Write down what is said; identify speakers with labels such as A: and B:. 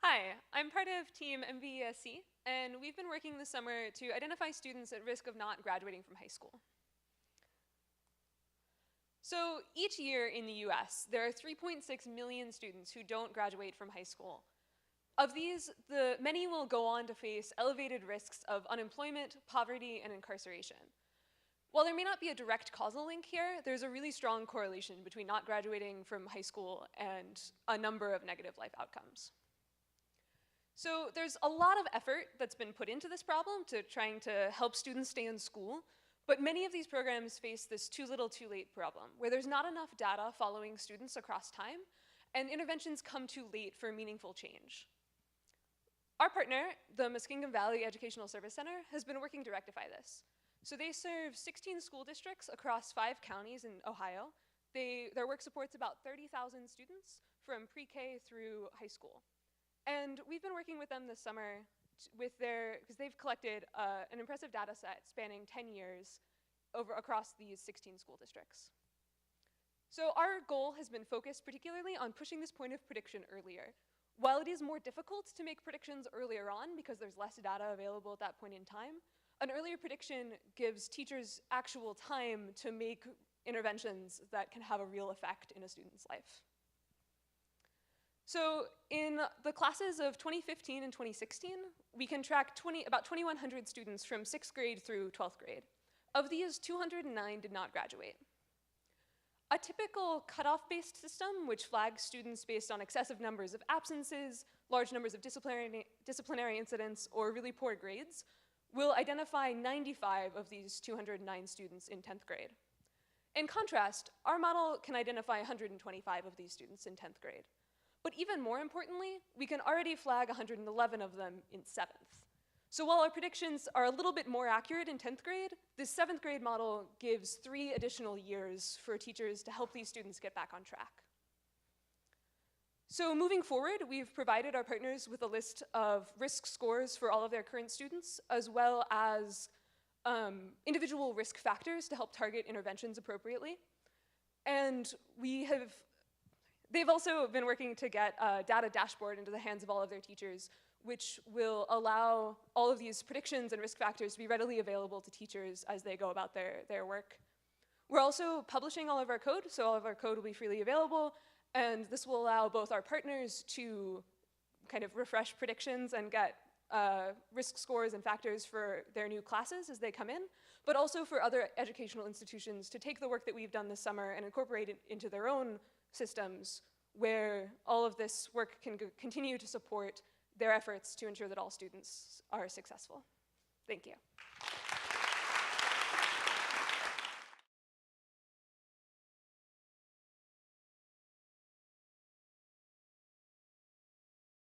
A: Hi, I'm part of Team MVESC, and we've been working this summer to identify students at risk of not graduating from high school. So each year in the US, there are 3.6 million students who don't graduate from high school. Of these, many will go on to face elevated risks of unemployment, poverty, and incarceration. While there may not be a direct causal link here, there's a really strong correlation between not graduating from high school and a number of negative life outcomes. So there's a lot of effort that's been put into this problem to trying to help students stay in school, but many of these programs face this too little too late problem, where there's not enough data following students across time, and interventions come too late for meaningful change. Our partner, the Muskingham Valley Educational Service Center, has been working to rectify this. So they serve 16 school districts across 5 counties in Ohio. Their work supports about 30,000 students from pre-K through high school. And we've been working with them this summer because they've collected an impressive data set spanning 10 years across these 16 school districts. So our goal has been focused particularly on pushing this point of prediction earlier. While it is more difficult to make predictions earlier on because there's less data available at that point in time, an earlier prediction gives teachers actual time to make interventions that can have a real effect in a student's life. So in the classes of 2015 and 2016, we can track about 2,100 students from 6th grade through 12th grade. Of these, 209 did not graduate. A typical cutoff-based system, which flags students based on excessive numbers of absences, large numbers of disciplinary incidents, or really poor grades, will identify 95 of these 209 students in 10th grade. In contrast, our model can identify 125 of these students in 10th grade. But even more importantly, we can already flag 111 of them in 7th. So while our predictions are a little bit more accurate in 10th grade, this 7th grade model gives 3 additional years for teachers to help these students get back on track. So moving forward, we've provided our partners with a list of risk scores for all of their current students, as well as individual risk factors to help target interventions appropriately. And they've also been working to get a data dashboard into the hands of all of their teachers, which will allow all of these predictions and risk factors to be readily available to teachers as they go about their work. We're also publishing all of our code, so all of our code will be freely available, and this will allow both our partners to kind of refresh predictions and get risk scores and factors for their new classes as they come in, but also for other educational institutions to take the work that we've done this summer and incorporate it into their own systems where all of this work can continue to support their efforts to ensure that all students are successful. Thank you.